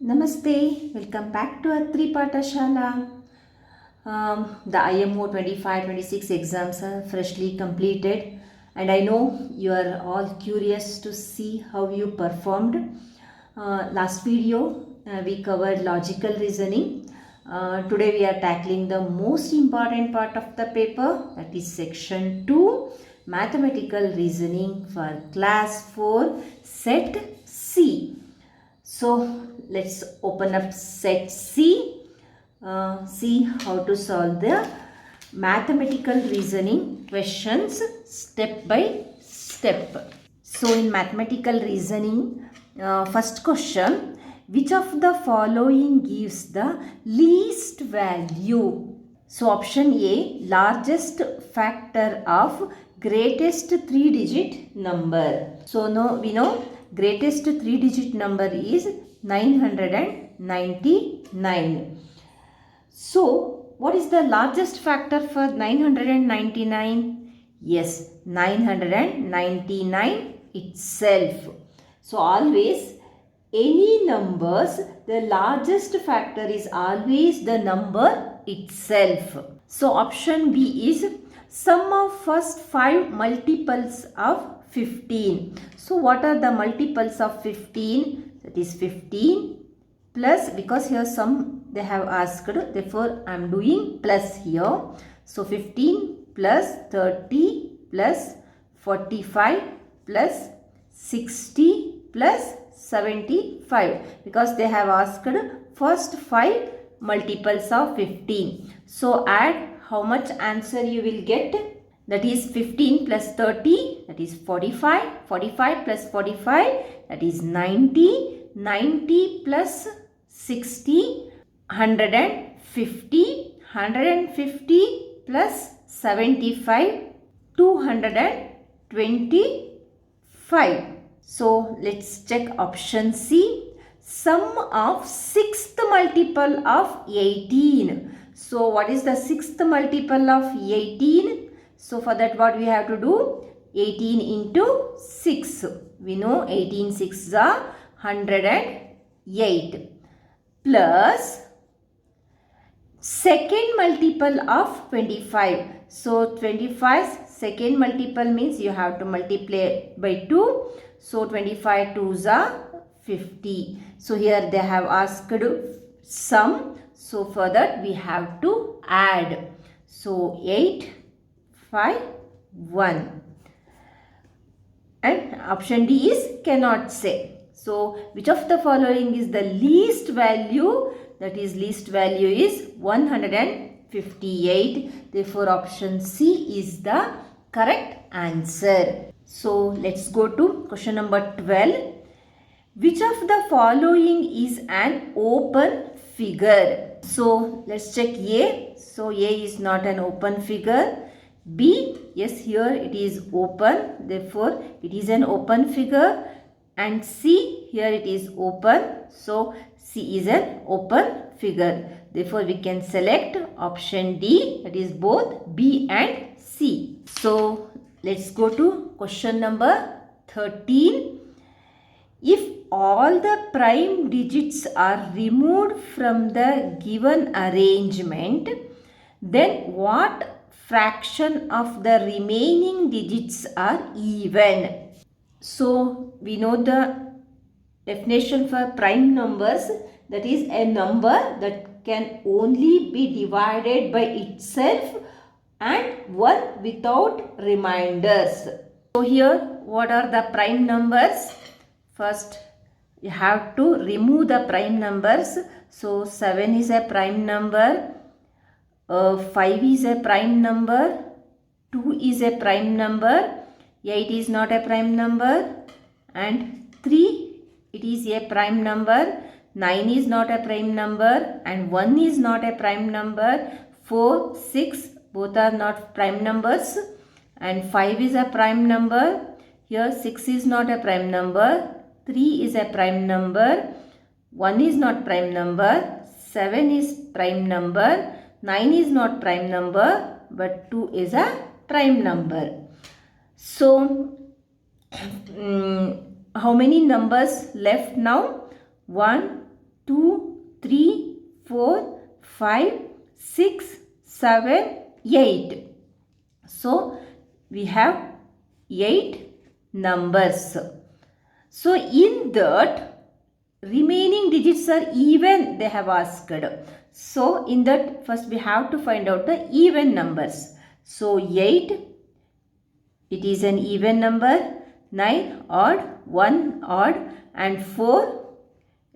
Namaste, welcome back to Athri Pathashala. The IMO 25-26 exams are freshly completed, and I know you are all curious to see how you performed. Last video we covered logical reasoning. Today we are tackling the most important part of the paper, that is section 2, mathematical reasoning for class 4 set C. So let's open up set C, see how to solve the mathematical reasoning questions step by step. So in mathematical reasoning, first question, which of the following gives the least value? So option A, largest factor of greatest 3-digit number. So now we know greatest 3-digit number is 999. So what is the largest factor for 999? Yes, 999 itself. So always any numbers, the largest factor is always the number itself. So option B is sum of first 5 multiples of 15. So what are the multiples of 15? That is 15 plus, because here sum they have asked, therefore I am doing plus here. So 15 plus 30 plus 45 plus 60 plus 75, because they have asked first 5 multiples of 15. So add how much answer you will get. That is 15 plus 30, that is 45. 45 plus 45, that is 90. 90 plus 60, 150. 150 plus 75, 225. So let's check option C. Sum of sixth multiple of 18. So what is the sixth multiple of 18? So for that what we have to do? 18 into 6. We know 18 6s are 108. Plus second multiple of 25. So 25's second multiple means you have to multiply by 2. So 25 2s are 50. So here they have asked sum. So for that we have to add. So 8, 5, 1. And option D is cannot say. So which of the following is the least value? That is least value is 158. Therefore option C is the correct answer. So let's go to question number 12. Which of the following is an open figure? So let's check A. So A is not an open figure. B, yes, here it is open, therefore it is an open figure. And C, here it is open, so C is an open figure. Therefore we can select option D, that is both B and C. So let's go to question number 13. If all the prime digits are removed from the given arrangement, then what fraction of the remaining digits are even? So we know the definition for prime numbers, that is a number that can only be divided by itself and one without reminders. So here what are the prime numbers? First you have to remove the prime numbers. So 7 is a prime number, 5 is a prime number, 2 is a prime number, 8 is not a prime number, and 3 it is a prime number, 9 is not a prime number, and 1 is not a prime number, 4, 6 both are not prime numbers, and 5 is a prime number. Here 6 is not a prime number, 3 is a prime number, 1 is not prime number, 7 is prime number, 9 is not prime number, but 2 is a prime number. So how many numbers left now? 1, 2, 3, 4, 5, 6, 7, 8. So we have 8 numbers. So in that remaining digits are even, they have asked. So in that first we have to find out the even numbers. So 8, it is an even number. 9 odd, 1 odd, and 4,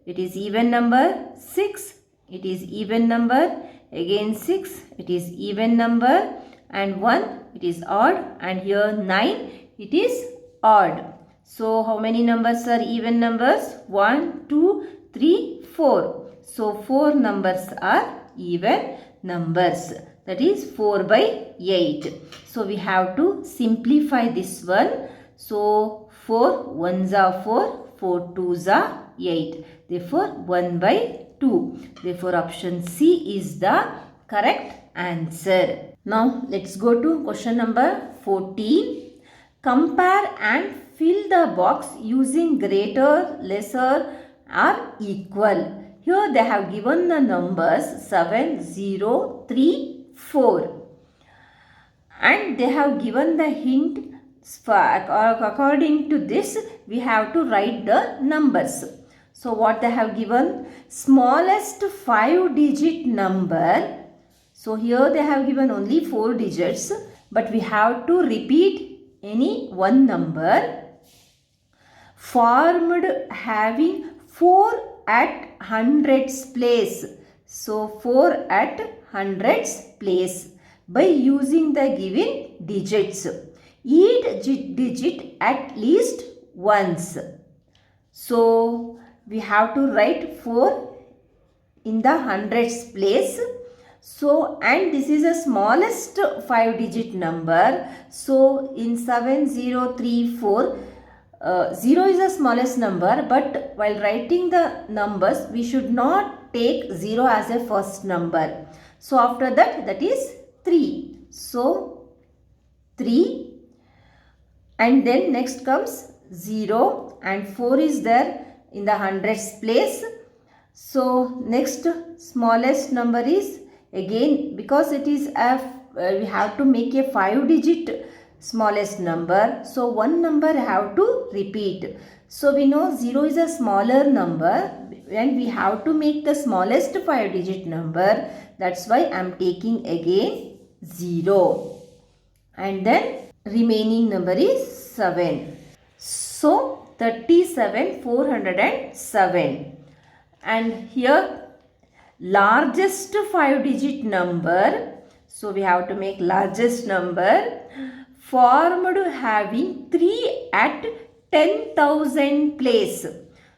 it is even number. 6, it is even number. Again 6, it is even number. And 1, it is odd. And here 9, it is odd. So how many numbers are even numbers? 1, 2, 3, 4. So 4 numbers are even numbers. That is 4 by 8. So we have to simplify this one. So 4 ones are 4, 4 twos are 8. Therefore 1 by 2. Therefore option C is the correct answer. Now let's go to question number 14. Compare and fill the box using greater, lesser or equal. Here they have given the numbers 7, 0, 3, 4. And they have given the hint. According to this, we have to write the numbers. So what they have given? Smallest 5-digit number. So here they have given only 4 digits. But we have to repeat any one number. Formed having 4 at hundreds place. So 4 at hundreds place by using the given digits. Each digit at least once. So we have to write 4 in the hundreds place. So and this is the smallest 5-digit number. So in 7034, 0 is the smallest number, but while writing the numbers we should not take 0 as a first number. So after that, that is 3. So 3, and then next comes 0 and 4 is there in the hundreds place. So next smallest number is, again because it is we have to make a 5-digit smallest number. So one number have to repeat. So we know 0 is a smaller number and we have to make the smallest 5-digit number. That's why I am taking again 0. And then remaining number is 7. So 37,407. And here largest 5-digit number. So we have to make largest number. Formed having 3 at 10,000 place.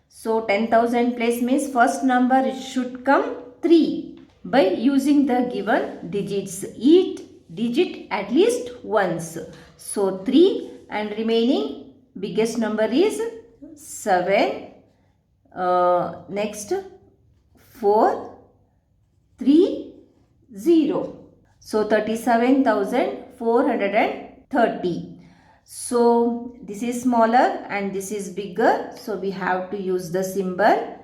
So 10,000 place means first number it should come 3 by using the given digits. Each digit at least once. So 3 and remaining biggest number is 7. Next 4, 3, 0. So 37,430. So this is smaller and this is bigger. So we have to use the symbol.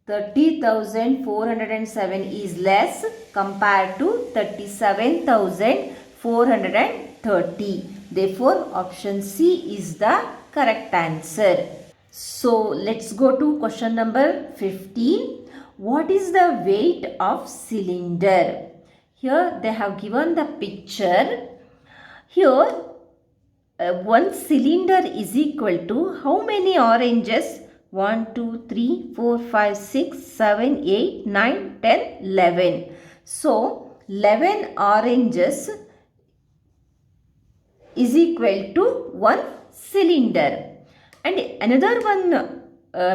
30,407 is less compared to 37,430. Therefore option C is the correct answer. So let's go to question number 15. What is the weight of cylinder? Here they have given the picture. Here one cylinder is equal to how many oranges? 1, 2, 3, 4, 5, 6, 7, 8, 9, 10, 11. So 11 oranges is equal to 1 cylinder. And another one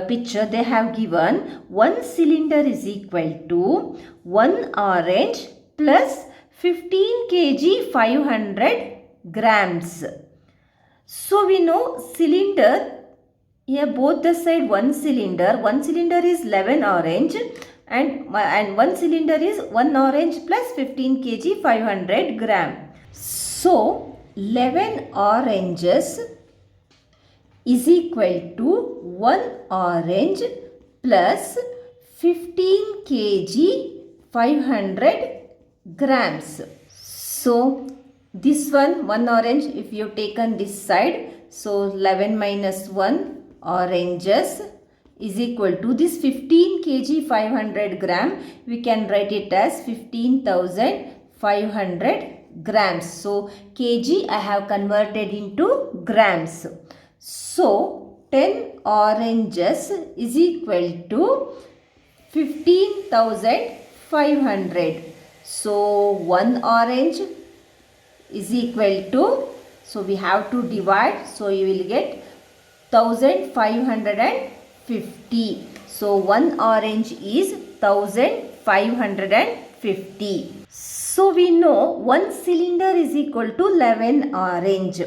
picture they have given, 1 cylinder is equal to 1 orange plus 15 kg 500 grams. So we know cylinder, here both the side 1 cylinder is 11 orange and 1 cylinder is 1 orange plus 15 kg 500 gram. So 11 oranges is equal to 1 orange plus 15 kg 500 grams. So this one orange, if you have taken this side, so 11 minus 1 oranges is equal to this 15 kg 500 gram. We can write it as 15,500 grams. So kg I have converted into grams. So 10 oranges is equal to 15,500. So 1 orange is equal to, so we have to divide, so you will get 1550. So 1 orange is 1550. So we know 1 cylinder is equal to 11 orange.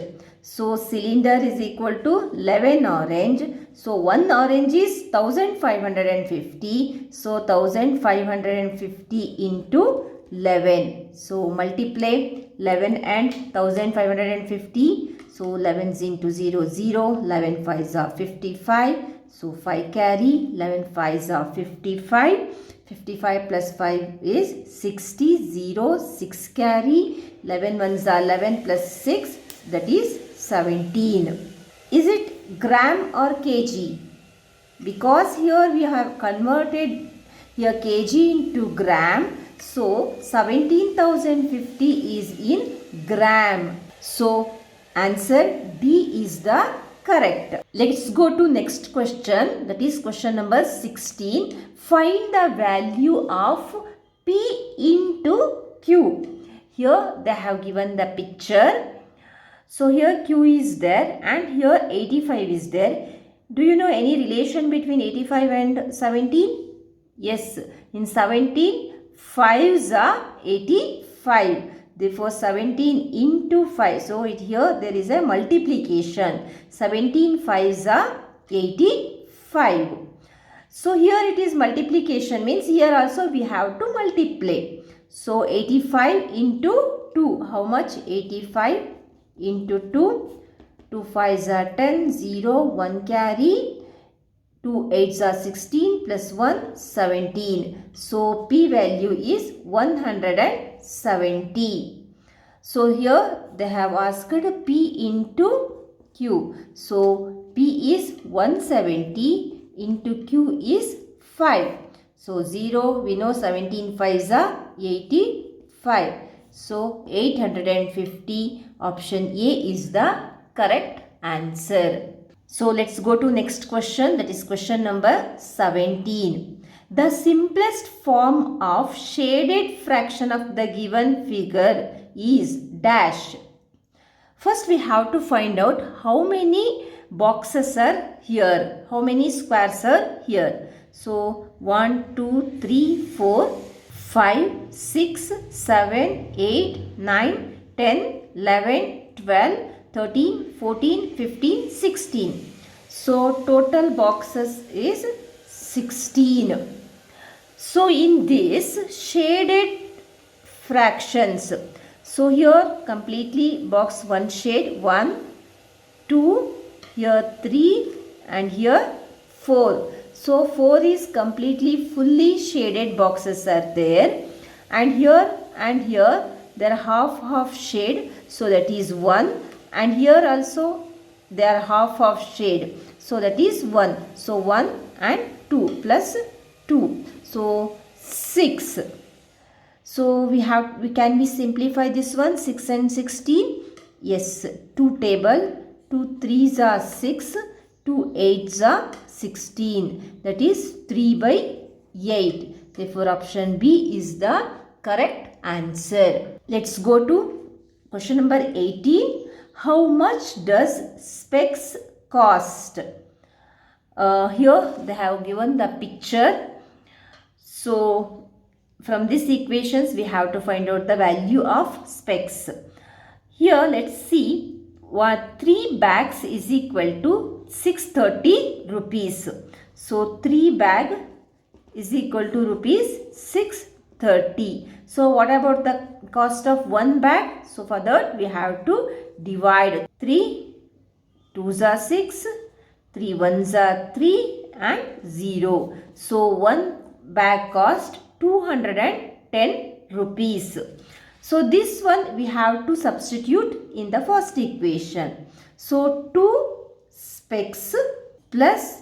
So cylinder is equal to 11 orange. So 1 orange is 1550. So 1550 into 11. So multiply 11 and 1550. So 11 into 0, 0. 11 5s are 55. So 5 carry. 11 5s are 55. 55 plus 5 is 60. 0. 6 carry. 11 1s are 11 plus 6. That is 17. Is it gram or kg? Because here we have converted here kg into gram. So 17,050 is in gram. So answer D is the correct. Let's go to next question. That is question number 16. Find the value of P into Q. Here they have given the picture. So here Q is there and here 85 is there. Do you know any relation between 85 and 17? Yes, in 17, 5s are 85. Therefore 17 into 5. So here there is a multiplication. 17 5s are 85. So here it is multiplication, means here also we have to multiply. So 85 into 2. How much? 85 into 2. 2 5s are 10. 0. 1 carry. 2 8s are 16 plus 1 17. So P value is 170. So here they have asked P into Q. So P is 170 into Q is 5. So 0, we know 17 5s are 85. So 850. Option A is the correct answer. So let's go to next question, that is question number 17. The simplest form of shaded fraction of the given figure is dash. First we have to find out how many boxes are here, how many squares are here. So 1, 2, 3, 4, 5, 6, 7, 8, 9, 10, 11, 12, 13, 14, 15, 16. So total boxes is 16. So in this shaded fractions, so here completely box 1 shade, 1, 2, here 3 and here 4. So 4 is completely fully shaded boxes are there, and here there are half shade, so that is 1, and here also there are half shade, so that is 1. So 1 and 2 plus 2, so 6. So we can we simplify this one, 6 and 16? Yes, 2 table, 2 3s are 6, 2 8s are 16. That is 3 by 8. Therefore option B is the correct answer. Let's go to question number 18. How much does specs cost? Here they have given the picture. So from these equations we have to find out the value of specs. Here let's see, what 3 bags is equal to 630 rupees. So 3 bag is equal to rupees 630. So what about the cost of 1 bag? So for that we have to divide. 3 2s are 6, 3 1s are 3 and 0. So 1 bag cost 210 rupees. So this one we have to substitute in the first equation. So 2 specs plus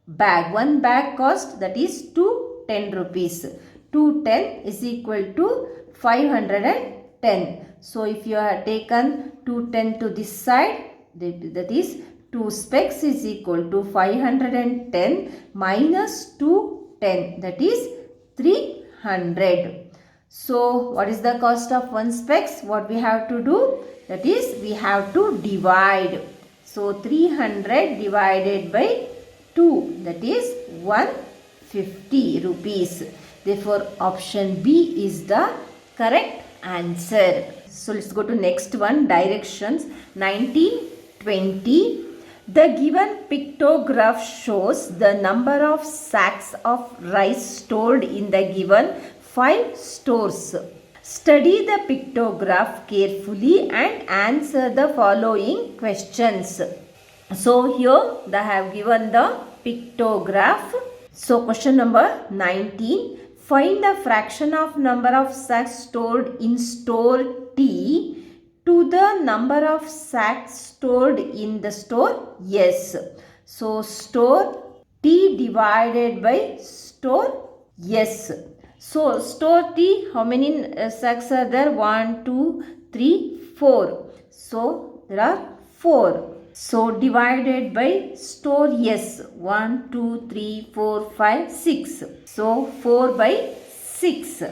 bag. One bag cost, that is 210 rupees. 210 is equal to 510. So if you have taken 210 to this side, that is 2 specs is equal to 510 minus 210, that is 300. So what is the cost of 1 specs? What we have to do? That is we have to divide. So 300 divided by 2, that is 150 rupees. Therefore option B is the correct answer. So let's go to next one, directions. 1920. The given pictograph shows the number of sacks of rice stored in the given 5 stores. Study the pictograph carefully and answer the following questions. So here they have given the pictograph. So question number 19. Find the fraction of number of sacks stored in store T to the number of sacks stored in the store S. So store T divided by store S. So store T, how many sacks are there? 1, 2, 3, 4. So there are 4. So divided by store S, 1, 2, 3, 4, 5, 6. So 4 by 6.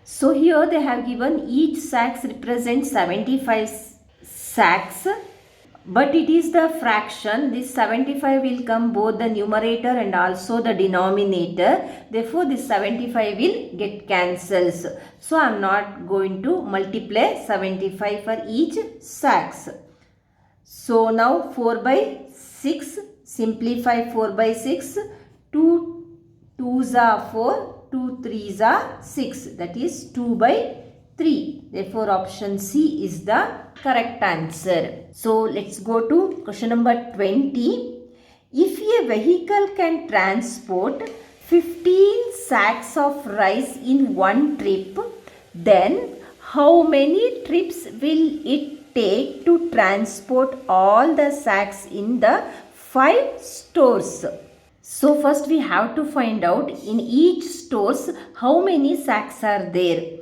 So here they have given each sacks represents 75 sacks, but it is the fraction. This 75 will come both the numerator and also the denominator. Therefore this 75 will get cancels. So I am not going to multiply 75 for each sacks. So now 4 by 6, simplify 4 by 6, 2 2s are 4, 2 3s are 6, that is 2 by 3. Therefore option C is the correct answer. So let's go to question number 20. If a vehicle can transport 15 sacks of rice in one trip, then how many trips will it take to transport all the sacks in the 5 stores? So first we have to find out in each stores how many sacks are there.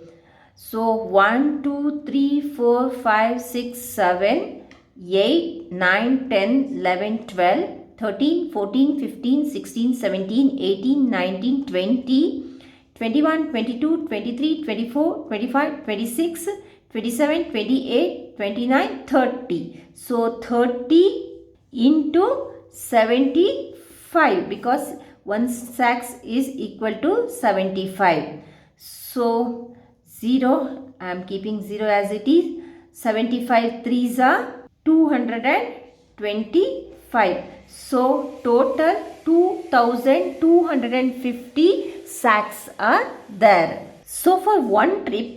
So 1, 2, 3, 4, 5, 6, 7, 8, 9, 10, 11, 12, 13, 14, 15, 16, 17, 18, 19, 20, 21, 22, 23, 24, 25, 26, 27, 28, 29, 30. So 30 into 75, because 1 sack is equal to 75. So 0, I am keeping 0 as it is. 75 3s are 225. So total 2250 sacks are there. So for one trip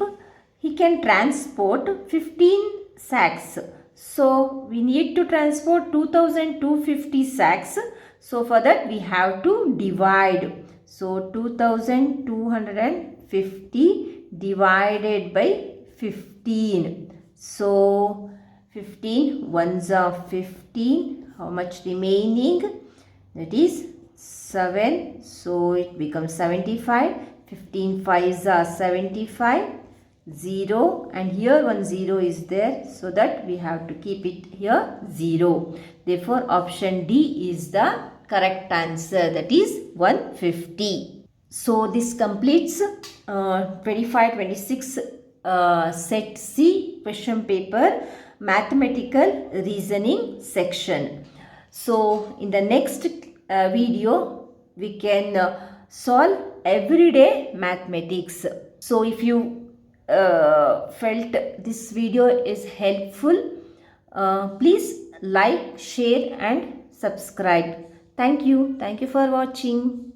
he can transport 15 sacks. So we need to transport 2250 sacks. So for that we have to divide. So 2250 divided by 15. So 15 ones are 15. How much remaining? That is 7. So it becomes 75. 15 5s are 75. 0, and here one 0 is there, so that we have to keep it here 0. Therefore option D is the correct answer, that is 150. So this completes 25-26 set C question paper mathematical reasoning section. So in the next video we can solve everyday mathematics. So if you felt this video is helpful, please like, share and subscribe. Thank you for watching.